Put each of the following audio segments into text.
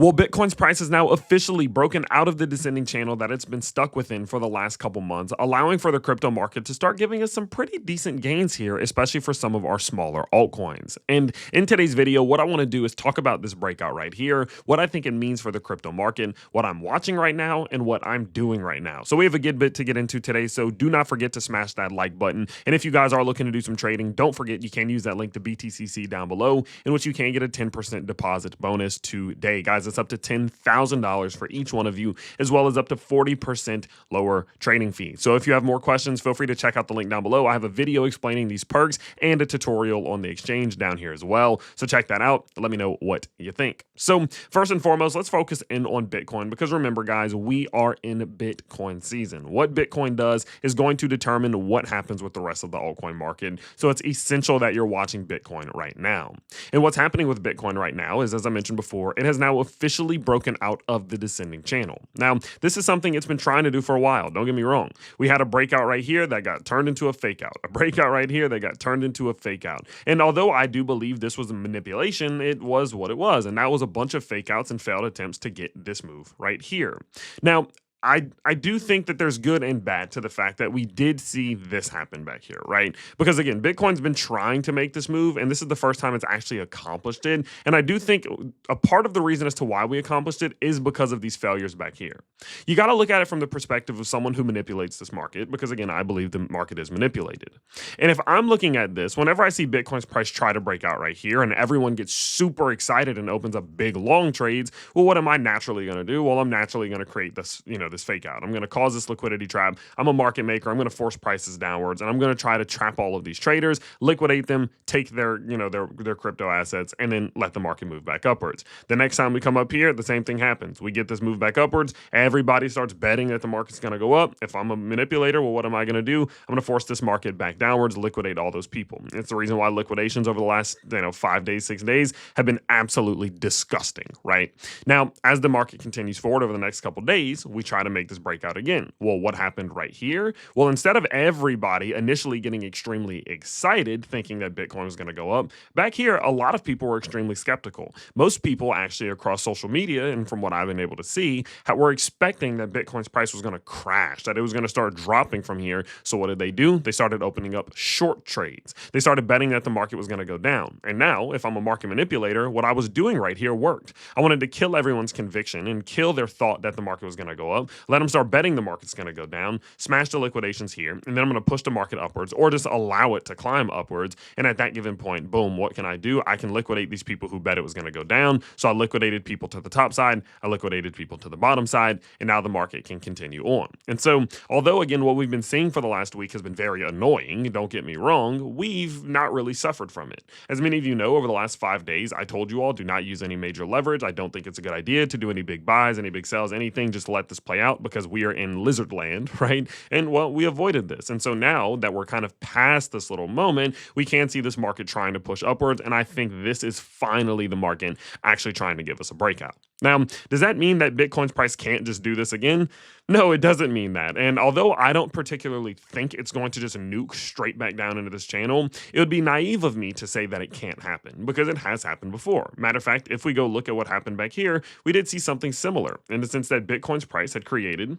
Well, Bitcoin's price has now officially broken out of the descending channel that it's been stuck within for the last couple months, allowing for the crypto market to start giving us some pretty decent gains here, especially for some of our smaller altcoins. And in today's video, what I want to do is talk about this breakout right here, what I think it means for the crypto market, what I'm watching right now, and what I'm doing right now. So we have a good bit to get into today, so do not forget to smash that like button. And if you guys are looking to do some trading, don't forget you can use that link to BTCC down below, in which you can get a 10% deposit bonus today. Guys, it's up to $10,000 for each one of you, as well as up to 40% lower trading fee. So if you have more questions, feel free to check out the link down below. I have a video explaining these perks and a tutorial on the exchange down here as well. So check that out. Let me know what you think. So first and foremost, let's focus in on Bitcoin, because remember, guys, we are in Bitcoin season. What Bitcoin does is going to determine what happens with the rest of the altcoin market. So it's essential that you're watching Bitcoin right now. And what's happening with Bitcoin right now is, as I mentioned before, it has now officially broken out of the descending channel. Now, this is something it's been trying to do for a while. Don't get me wrong. We had a breakout right here that got turned into a fake out. A breakout right here that got turned into a fake out. And although I do believe this was a manipulation, it was what it was. And that was a bunch of fake outs and failed attempts to get this move right here. Now, I do think that there's good and bad to the fact that we did see this happen back here, right? Because again, Bitcoin's been trying to make this move, and this is the first time it's actually accomplished it. And I do think a part of the reason as to why we accomplished it is because of these failures back here. You got to look at it from the perspective of someone who manipulates this market, because again, I believe the market is manipulated. And if I'm looking at this, whenever I see Bitcoin's price try to break out right here and everyone gets super excited and opens up big long trades, well, what am I naturally going to do? Well, I'm naturally going to create this, this fake out. I'm going to cause this liquidity trap. I'm a market maker. I'm going to force prices downwards, and I'm going to try to trap all of these traders, liquidate them, take their, their crypto assets, and then let the market move back upwards. The next time we come up here, the same thing happens. We get this move back upwards. Everybody starts betting that the market's going to go up. If I'm a manipulator, well, what am I going to do? I'm going to force this market back downwards, liquidate all those people. It's the reason why liquidations over the last, 5 days, 6 days have been absolutely disgusting, right? Now, as the market continues forward over the next couple days, we try to make this breakout again. Well, what happened right here? Well, instead of everybody initially getting extremely excited thinking that Bitcoin was going to go up, back here, a lot of people were extremely skeptical. Most people actually across social media, and from what I've been able to see, were expecting that Bitcoin's price was going to crash, that it was going to start dropping from here. So what did they do? They started opening up short trades. They started betting that the market was going to go down. And now, if I'm a market manipulator, what I was doing right here worked. I wanted to kill everyone's conviction and kill their thought that the market was going to go up, let them start betting the market's going to go down, smash the liquidations here, and then I'm going to push the market upwards or just allow it to climb upwards. And at that given point, boom, what can I do? I can liquidate these people who bet it was going to go down. So I liquidated people to the top side, I liquidated people to the bottom side, and now the market can continue on. And so, although again, what we've been seeing for the last week has been very annoying, don't get me wrong, we've not really suffered from it. As many of you know, over the last 5 days, I told you all, do not use any major leverage. I don't think it's a good idea to do any big buys, any big sells, anything. Just let this play out, because we are in lizard land, right? And well, we avoided this. And so now that we're kind of past this little moment, we can see this market trying to push upwards. And I think this is finally the market actually trying to give us a breakout. Now, does that mean that Bitcoin's price can't just do this again? No, it doesn't mean that. And although I don't particularly think it's going to just nuke straight back down into this channel, it would be naive of me to say that it can't happen, because it has happened before. Matter of fact, if we go look at what happened back here, we did see something similar, in the sense that Bitcoin's price had created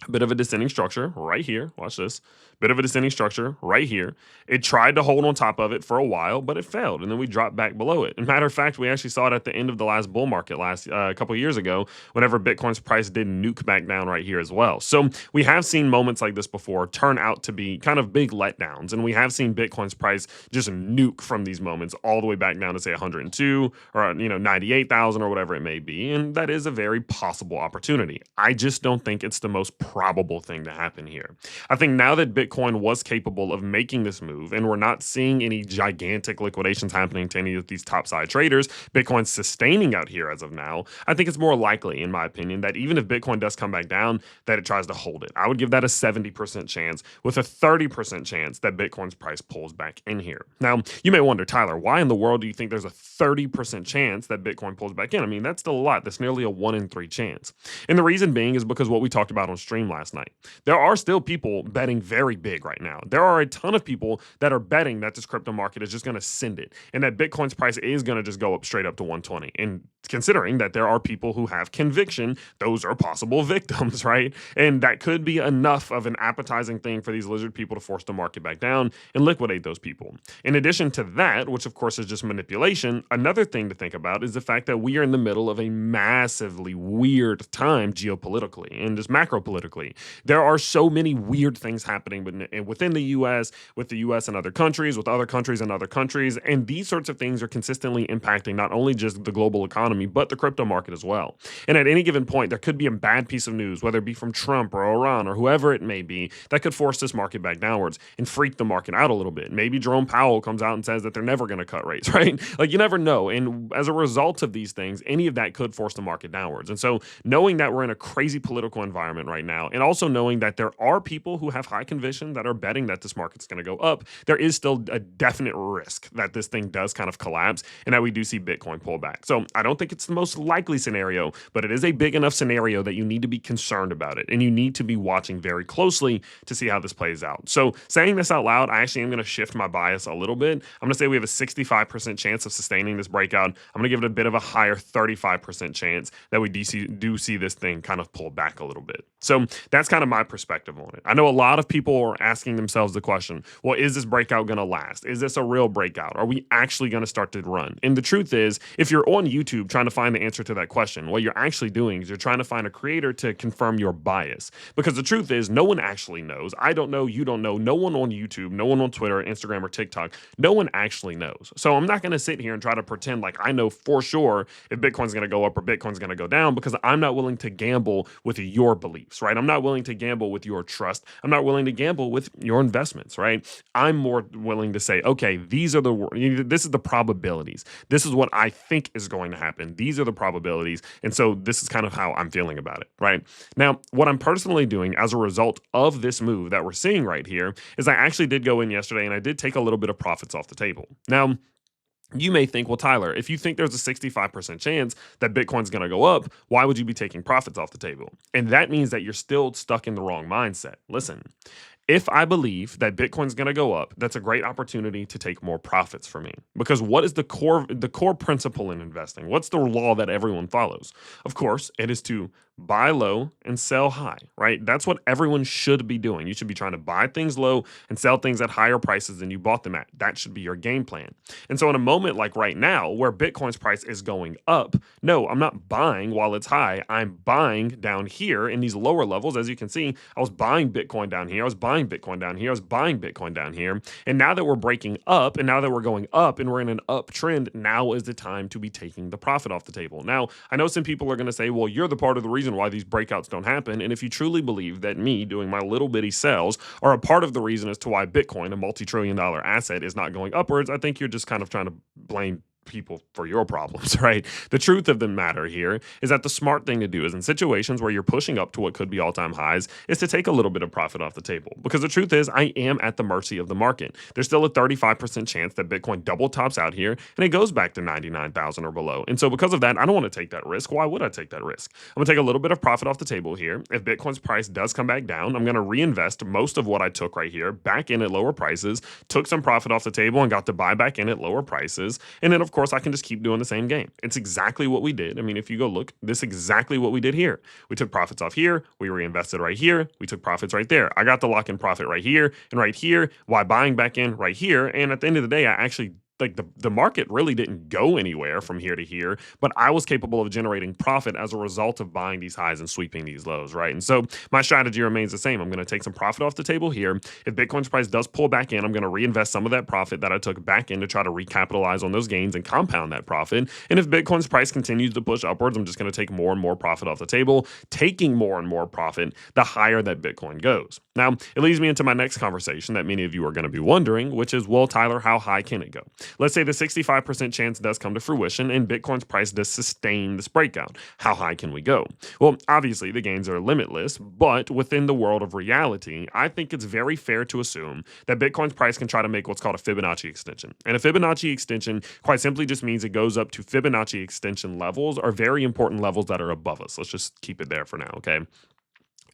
a bit of a descending structure right here. Watch this. Bit of a descending structure right here. It tried to hold on top of it for a while, but it failed, and then we dropped back below it. And matter of fact, we actually saw it at the end of the last bull market a couple of years ago, whenever Bitcoin's price did nuke back down right here as well. So we have seen moments like this before turn out to be kind of big letdowns, and we have seen Bitcoin's price just nuke from these moments all the way back down to say 102 or 98,000 or whatever it may be, and that is a very possible opportunity. I just don't think it's the most probable thing to happen here. I think now that Bitcoin was capable of making this move, and we're not seeing any gigantic liquidations happening to any of these top side traders, Bitcoin's sustaining out here as of now, I think it's more likely, in my opinion, that even if Bitcoin does come back down, that it tries to hold it. I would give that a 70% chance, with a 30% chance that Bitcoin's price pulls back in here. Now, you may wonder, Tyler, why in the world do you think there's a 30% chance that Bitcoin pulls back in? I mean, that's still a lot. That's nearly a 1 in 3 chance. And the reason being is because what we talked about on stream last night. There are still people betting very big right now. There are a ton of people that are betting that this crypto market is just going to send it, and that Bitcoin's price is going to just go up straight up to 120. And considering that there are people who have conviction, those are possible victims, right? And that could be enough of an appetizing thing for these lizard people to force the market back down and liquidate those people. In addition to that, which of course is just manipulation, another thing to think about is the fact that we are in the middle of a massively weird time geopolitically and just macro politically. There are so many weird things happening within the US, with the US and other countries, with other countries and other countries, and these sorts of things are consistently impacting not only just the global economy, but the crypto market as well. And at any given point, there could be a bad piece of news, whether it be from Trump or Iran or whoever it may be, that could force this market back downwards and freak the market out a little bit. Maybe Jerome Powell comes out and says that they're never going to cut rates, right? Like you never know. And as a result of these things, any of that could force the market downwards. And so knowing that we're in a crazy political environment right now, and also knowing that there are people who have high conviction that are betting that this market's going to go up, there is still a definite risk that this thing does kind of collapse and that we do see Bitcoin pull back. So I don't think it's the most likely scenario, but it is a big enough scenario that you need to be concerned about it and you need to be watching very closely to see how this plays out. So saying this out loud, I actually am going to shift my bias a little bit. I'm going to say we have a 65% chance of sustaining this breakout. I'm going to give it a bit of a higher 35% chance that we do see this thing kind of pull back a little bit. So that's kind of my perspective on it. I know a lot of people are asking themselves the question, well, is this breakout going to last? Is this a real breakout? Are we actually going to start to run? And the truth is, if you're on YouTube trying to find the answer to that question, what you're actually doing is you're trying to find a creator to confirm your bias. Because the truth is, no one actually knows. I don't know. You don't know. No one on YouTube, no one on Twitter, Instagram, or TikTok, no one actually knows. So I'm not going to sit here and try to pretend like I know for sure if Bitcoin's going to go up or Bitcoin's going to go down, because I'm not willing to gamble with your beliefs, right? I'm not willing to gamble with your trust. I'm not willing to gamble with your investments, right? I'm more willing to say, okay, this is the probabilities. This is what I think is going to happen. These are the probabilities. And so this is kind of how I'm feeling about it, right? Now, what I'm personally doing as a result of this move that we're seeing right here is I actually did go in yesterday and I did take a little bit of profits off the table. Now, you may think, well, Tyler, if you think there's a 65% chance that Bitcoin's going to go up, why would you be taking profits off the table? And that means that you're still stuck in the wrong mindset. Listen, if I believe that Bitcoin's going to go up, that's a great opportunity to take more profits for me. Because what is the core principle in investing? What's the law that everyone follows? Of course, it is to buy low and sell high, right? That's what everyone should be doing. You should be trying to buy things low and sell things at higher prices than you bought them at. That should be your game plan. And so in a moment like right now, where Bitcoin's price is going up, no, I'm not buying while it's high. I'm buying down here in these lower levels. As you can see, I was buying Bitcoin down here. I was buying Bitcoin down here. I was buying Bitcoin down here. And now that we're breaking up and now that we're going up and we're in an uptrend, now is the time to be taking the profit off the table. Now, I know some people are going to say, well, you're the part of the reason why these breakouts don't happen. And if you truly believe that me doing my little bitty sells are a part of the reason as to why Bitcoin, a multi-trillion-dollar asset, is not going upwards, I think you're just kind of trying to blame people for your problems, right? The truth of the matter here is that the smart thing to do is in situations where you're pushing up to what could be all-time highs is to take a little bit of profit off the table. Because the truth is, I am at the mercy of the market. There's still a 35% chance that Bitcoin double tops out here and it goes back to 99,000 or below. And so because of that, I don't want to take that risk. Why would I take that risk? I'm going to take a little bit of profit off the table here. If Bitcoin's price does come back down, I'm going to reinvest most of what I took right here back in at lower prices, took some profit off the table and got to buy back in at lower prices. And then, of course, I can just keep doing the same game. It's exactly what we did. I mean, if you go look, this is exactly what we did here. We took profits off here. We reinvested right here. We took profits right there. I got the lock-in profit right here and right here while buying back in right here. And at the end of the day, I actually the market really didn't go anywhere from here to here, but I was capable of generating profit as a result of buying these highs and sweeping these lows, right? And so my strategy remains the same. I'm going to take some profit off the table here. If Bitcoin's price does pull back in, I'm going to reinvest some of that profit that I took back in to try to recapitalize on those gains and compound that profit. And if Bitcoin's price continues to push upwards, I'm just going to take more and more profit off the table, taking more and more profit the higher that Bitcoin goes. Now, it leads me into my next conversation that many of you are going to be wondering, which is, well, Tyler, how high can it go? Let's say the 65% chance does come to fruition and Bitcoin's price does sustain this breakout. How high can we go? Well, obviously the gains are limitless, but within the world of reality, I think it's very fair to assume that Bitcoin's price can try to make what's called a Fibonacci extension. And a Fibonacci extension quite simply just means it goes up to Fibonacci extension levels, or very important levels that are above us. Let's just keep it there for now, okay?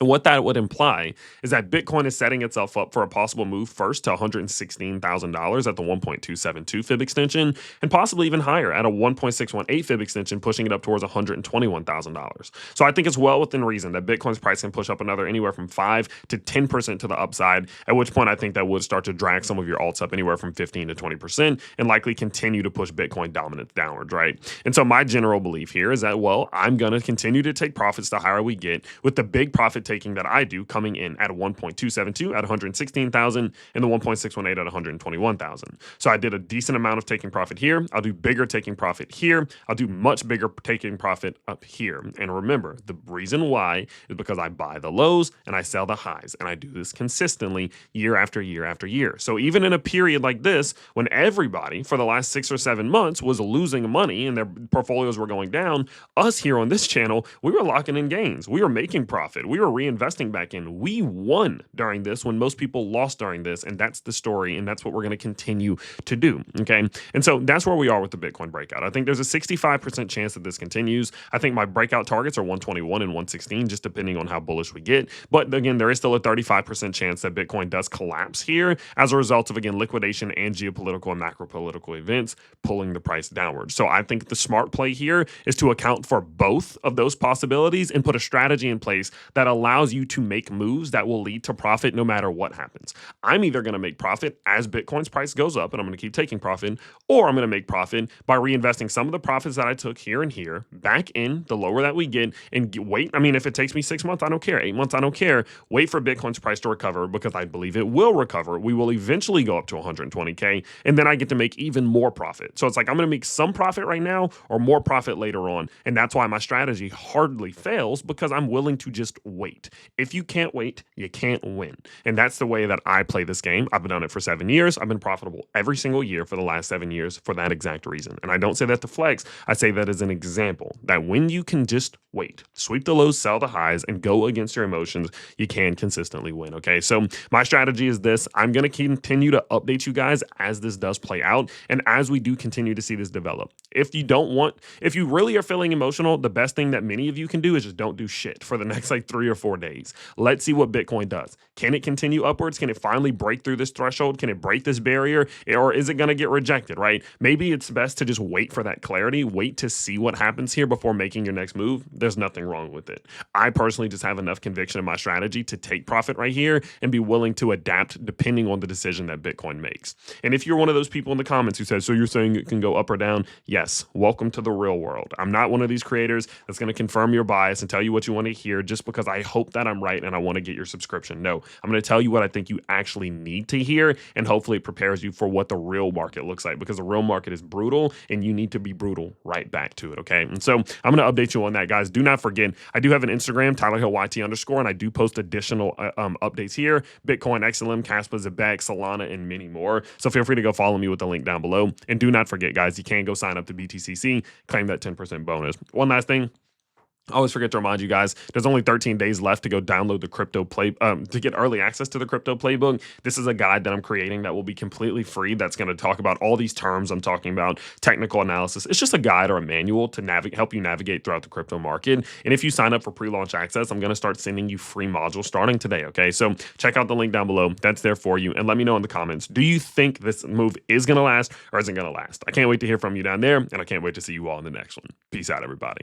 And what that would imply is that Bitcoin is setting itself up for a possible move first to $116,000 at the 1.272 fib extension, and possibly even higher at a 1.618 fib extension, pushing it up towards $121,000. So I think it's well within reason that Bitcoin's price can push up another anywhere from 5 to 10% to the upside, at which point I think that would start to drag some of your alts up anywhere from 15 to 20% and likely continue to push Bitcoin dominance downwards, right? And so my general belief here is that, well, I'm going to continue to take profits the higher we get, with the big profit taking that I do coming in at 1.272 at 116,000 and the 1.618 at 121,000. So I did a decent amount of taking profit here. I'll do bigger taking profit here. I'll do much bigger taking profit up here. And remember, the reason why is because I buy the lows and I sell the highs, and I do this consistently year after year after year. So even in a period like this, when everybody for the last 6 or 7 months was losing money and their portfolios were going down, us here on this channel, we were locking in gains. We were making profit. We were reinvesting back in. We won during this when most people lost during this, and that's the story, and that's what we're going to continue to do, okay? And so that's where we are with the Bitcoin breakout. I think there's a 65% chance that this continues. I think my breakout targets are 121 and 116, just depending on how bullish we get. But again, there is still a 35% chance that Bitcoin does collapse here as a result of, again, liquidation and geopolitical and macro political events pulling the price downward. So I think the smart play here is to account for both of those possibilities and put a strategy in place that allows you to make moves that will lead to profit no matter what happens. I'm either going to make profit as Bitcoin's price goes up, and I'm going to keep taking profit, or I'm going to make profit by reinvesting some of the profits that I took here and here back in the lower that we get and wait. I mean, if it takes me 6 months, I don't care. 8 months, I don't care. Wait for Bitcoin's price to recover, because I believe it will recover. We will eventually go up to 120K, and then I get to make even more profit. So it's like I'm going to make some profit right now or more profit later on. And that's why my strategy hardly fails, because I'm willing to just wait. If you can't wait, you can't win. And that's the way that I play this game. I've done it for 7 years. I've been profitable every single year for the last 7 years for that exact reason. And I don't say that to flex. I say that as an example that when you can just wait, sweep the lows, sell the highs, and go against your emotions, you can consistently win. Okay. So my strategy is this. I'm going to continue to update you guys as this does play out and as we do continue to see this develop. If you really are feeling emotional, the best thing that many of you can do is just don't do shit for the next like 3 or 4 days. Let's see what Bitcoin does. Can it continue upwards? Can it finally break through this threshold? Can it break this barrier? Or is it going to get rejected, right? Maybe it's best to just wait for that clarity, wait to see what happens here before making your next move. There's nothing wrong with it. I personally just have enough conviction in my strategy to take profit right here and be willing to adapt depending on the decision that Bitcoin makes. And if you're one of those people in the comments who says, so you're saying it can go up or down? Yes, welcome to the real world. I'm not one of these creators that's going to confirm your bias and tell you what you want to hear just because I hope that I'm right and I want to get your subscription. No, I'm going to tell you what I think you actually need to hear, and hopefully it prepares you for what the real market looks like, because the real market is brutal and you need to be brutal right back to it, okay? And so I'm going to update you on that, guys. Do not forget, I do have an Instagram, TylerHillYT_, and I do post additional updates here: Bitcoin, XLM, Caspa, Zebek, Solana, and many more. So feel free to go follow me with the link down below. And do not forget, guys, you can go sign up to BTCC, claim that 10% bonus. One last thing. I always forget to remind you guys, there's only 13 days left to go download the crypto play, to get early access to the crypto playbook. This is a guide that I'm creating that will be completely free. That's going to talk about all these terms I'm talking about, technical analysis. It's just a guide or a manual to help you navigate throughout the crypto market. And if you sign up for pre-launch access, I'm going to start sending you free modules starting today. Okay. So check out the link down below. That's there for you. And let me know in the comments, do you think this move is going to last or isn't going to last? I can't wait to hear from you down there. And I can't wait to see you all in the next one. Peace out, everybody.